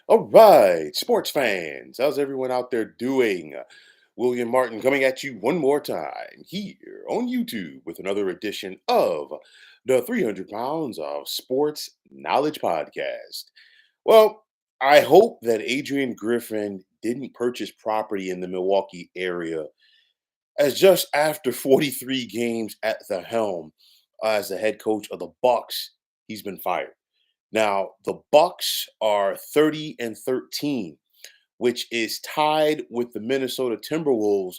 All right, sports fans, how's everyone out there doing? William Martin coming at you one more time here on YouTube with another edition of the 300 Pounds of Sports Knowledge Podcast. Well, I hope that Adrian Griffin didn't purchase property in the Milwaukee area, as just after 43 games at the helm as the head coach of the Bucks, he's been fired. Now, the Bucks are 30 and 13, which is tied with the Minnesota Timberwolves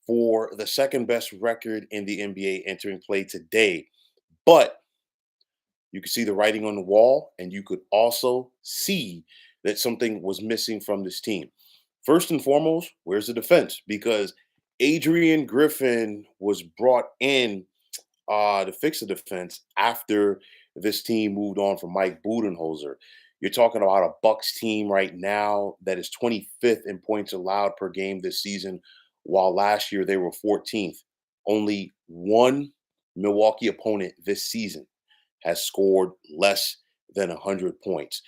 for the second best record in the NBA entering play today. But you could see the writing on the wall, and you could also see that something was missing from this team. First and foremost, where's the defense? Because Adrian Griffin was brought in to fix the defense after this team moved on from Mike Budenholzer. You're talking about a Bucks team right now that is 25th in points allowed per game this season, while last year they were 14th. Only one Milwaukee opponent this season has scored less than 100 points.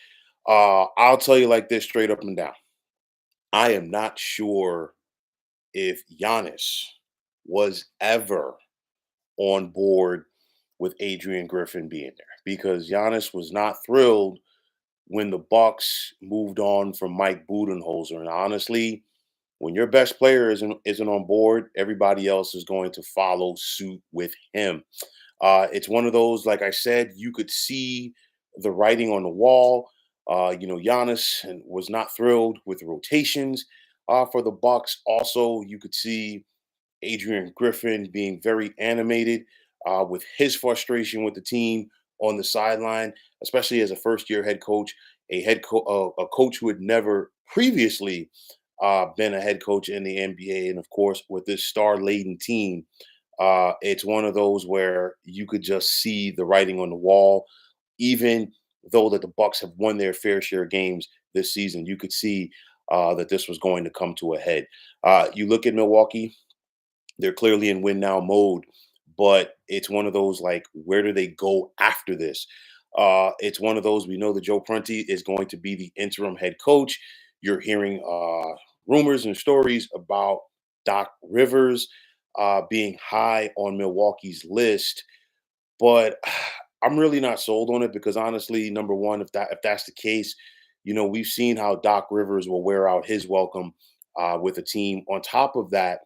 I'll tell you like this straight up and down. I am not sure if Giannis was ever on board with Adrian Griffin being there because Giannis was not thrilled when the Bucks moved on from Mike Budenholzer. And honestly, when your best player isn't on board, everybody else is going to follow suit with him. It's one of those, like I said, you could see the writing on the wall. Giannis was not thrilled with rotations for the Bucks. Also, you could see Adrian Griffin being very animated with his frustration with the team on the sideline, especially as a first-year head coach, a coach who had never previously been a head coach in the NBA, and of course with this star-laden team, it's one of those where you could just see the writing on the wall. Even though that the Bucks have won their fair share of games this season, you could see that this was going to come to a head. You look at Milwaukee; they're clearly in win now mode, but it's one of those like, where do they go after this? It's one of those we know that Joe Prunty is going to be the interim head coach. You're hearing rumors and stories about Doc Rivers being high on Milwaukee's list, but I'm really not sold on it because honestly, number one, if that's the case, we've seen how Doc Rivers will wear out his welcome with a team. On top of that,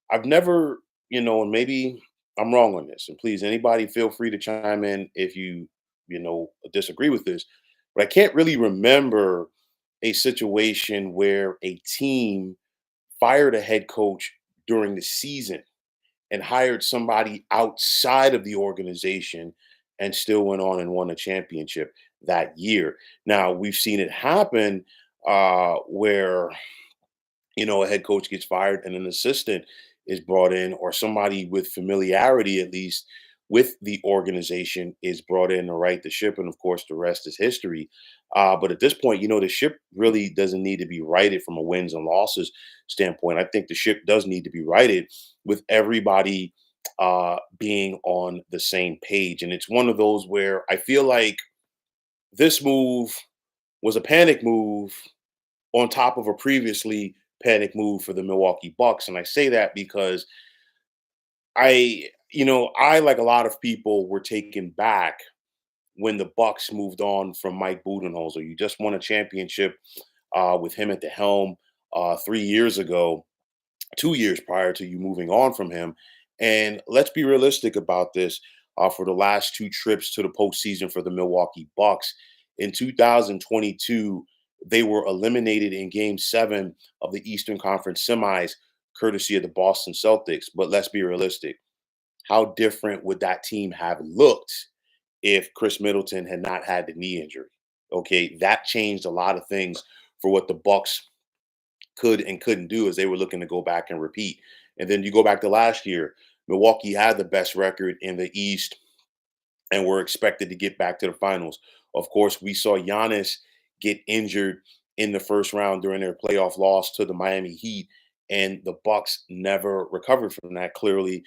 I've never, and maybe I'm wrong on this, and please, anybody feel free to chime in if you disagree with this, but I can't really remember a situation where a team fired a head coach during the season and hired somebody outside of the organization and still went on and won a championship that year. Now, we've seen it happen where a head coach gets fired and an assistant is brought in, or somebody with familiarity, at least with the organization, is brought in to right the ship. And of course, the rest is history. But at this point, the ship really doesn't need to be righted from a wins and losses standpoint. I think the ship does need to be righted with everybody being on the same page. And it's one of those where I feel like this move was a panic move on top of a previously panic move for the Milwaukee Bucks. And I say that because I like a lot of people were taken back when the Bucks moved on from Mike Budenholzer. You just won a championship with him at the helm 3 years ago, 2 years prior to you moving on from him. And let's be realistic about this. For the last two trips to the postseason for the Milwaukee Bucks in 2022, they were eliminated in Game 7 of the Eastern Conference semis, courtesy of the Boston Celtics. But let's be realistic. How different would that team have looked if Chris Middleton had not had the knee injury? Okay, that changed a lot of things for what the Bucks could and couldn't do as they were looking to go back and repeat. And then you go back to last year, Milwaukee had the best record in the East and were expected to get back to the finals. Of course, we saw Giannis get injured in the first round during their playoff loss to the Miami Heat, and the Bucks never recovered from that. Clearly,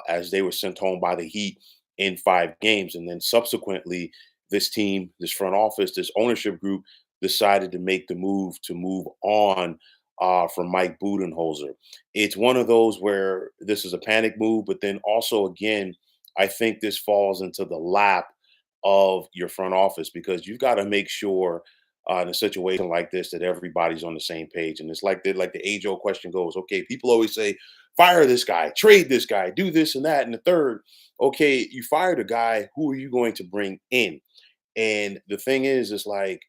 as they were sent home by the Heat in 5 games, and then subsequently this team, this front office, this ownership group decided to make the move to move on from Mike Budenholzer. It's one of those where this is a panic move, but then also, again, I think this falls into the lap of your front office because you've got to make sure in a situation like this that everybody's on the same page. And it's like the age-old question goes, okay, people always say, fire this guy, trade this guy, do this and that. And the third, okay, you fired a guy, who are you going to bring in? And the thing is, it's like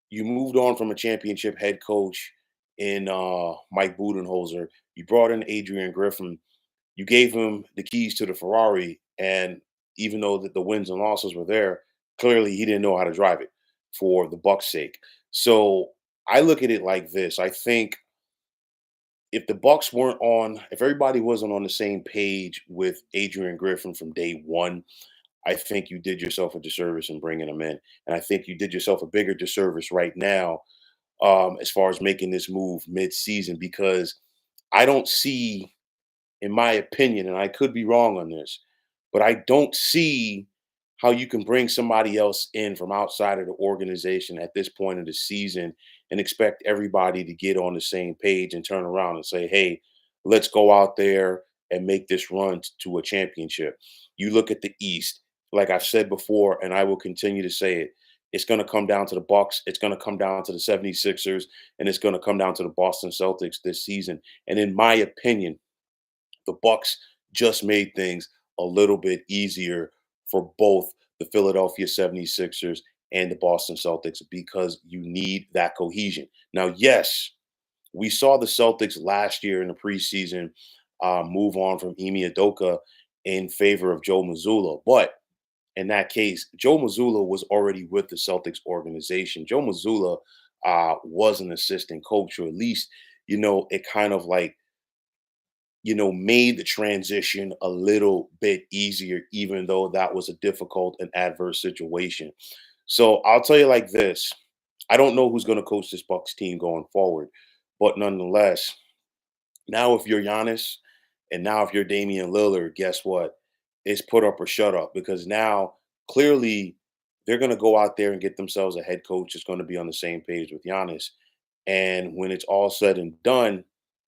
you moved on from a championship head coach in Mike Budenholzer. You brought in Adrian Griffin. You gave him the keys to the Ferrari, and even though that the wins and losses were there, clearly he didn't know how to drive it for the Bucks' sake. So I look at it like this. I think if everybody wasn't on the same page with Adrian Griffin from day one, I think you did yourself a disservice in bringing him in. And I think you did yourself a bigger disservice right now as far as making this move mid-season because I don't see, in my opinion, and I could be wrong on this, but I don't see how you can bring somebody else in from outside of the organization at this point of the season and expect everybody to get on the same page and turn around and say, hey, let's go out there and make this run to a championship. You look at the East, like I've said before, and I will continue to say it. It's going to come down to the Bucks. It's going to come down to the 76ers, and it's going to come down to the Boston Celtics this season. And in my opinion, the Bucks just made things a little bit easier for both the Philadelphia 76ers and the Boston Celtics because you need that cohesion. Now, yes, we saw the Celtics last year in the preseason move on from Emi Udoka in favor of Joe Mazzulla, but in that case, Joe Mazzulla was already with the Celtics organization. Joe Mazzulla was an assistant coach, or at least, it kind of like made the transition a little bit easier, even though that was a difficult and adverse situation. So I'll tell you like this. I don't know who's going to coach this Bucks team going forward, but nonetheless, now if you're Giannis and now if you're Damian Lillard, guess what? It's put up or shut up because now clearly they're going to go out there and get themselves a head coach that's going to be on the same page with Giannis. And when it's all said and done,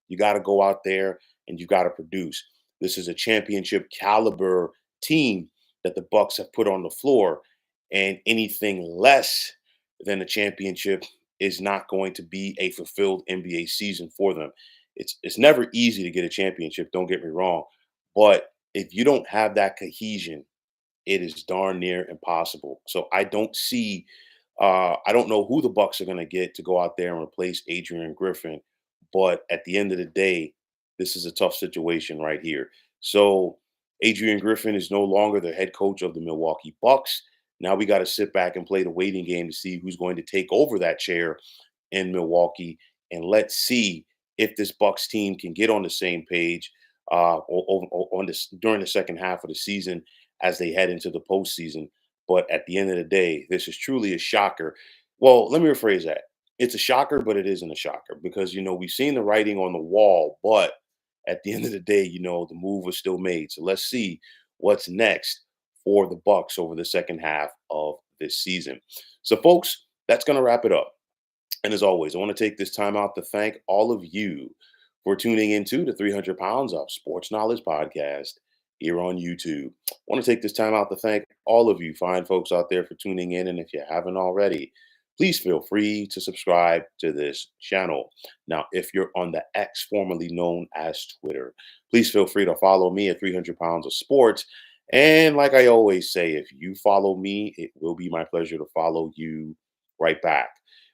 you got to go out there and you got to produce. This is a championship caliber team that the Bucks have put on the floor, and anything less than a championship is not going to be a fulfilled NBA season for them. It's never easy to get a championship, don't get me wrong, but if you don't have that cohesion, it is darn near impossible. So I don't know who the Bucks are going to get to go out there and replace Adrian Griffin, but at the end of the day, this is a tough situation right here. So Adrian Griffin is no longer the head coach of the Milwaukee Bucks. Now we got to sit back and play the waiting game to see who's going to take over that chair in Milwaukee, and let's see if this Bucks team can get on the same page on this during the second half of the season as they head into the postseason. But at the end of the day, this is truly a shocker. Well, let me rephrase that. It's a shocker, but it isn't a shocker because we've seen the writing on the wall, but at the end of the day, the move was still made. So let's see what's next for the Bucks over the second half of this season. So, folks, that's going to wrap it up. And as always, I want to take this time out to thank all of you for tuning into the 300 Pounds of Sports Knowledge podcast here on YouTube. I want to take this time out to thank all of you fine folks out there for tuning in. And if you haven't already, please feel free to subscribe to this channel. Now, if you're on the X, formerly known as Twitter, please feel free to follow me at 300 Pounds of Sports. And like I always say, if you follow me, it will be my pleasure to follow you right back.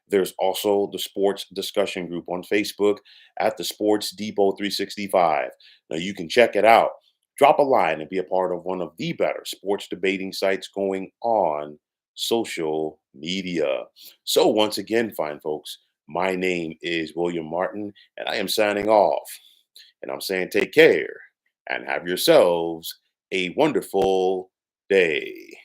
There's also the sports discussion group on Facebook at the Sports Depot 365. Now you can check it out. Drop a line and be a part of one of the better sports debating sites going on social media. So once again, fine folks, my name is William Martin, and I am signing off. And I'm saying take care and have yourselves a wonderful day.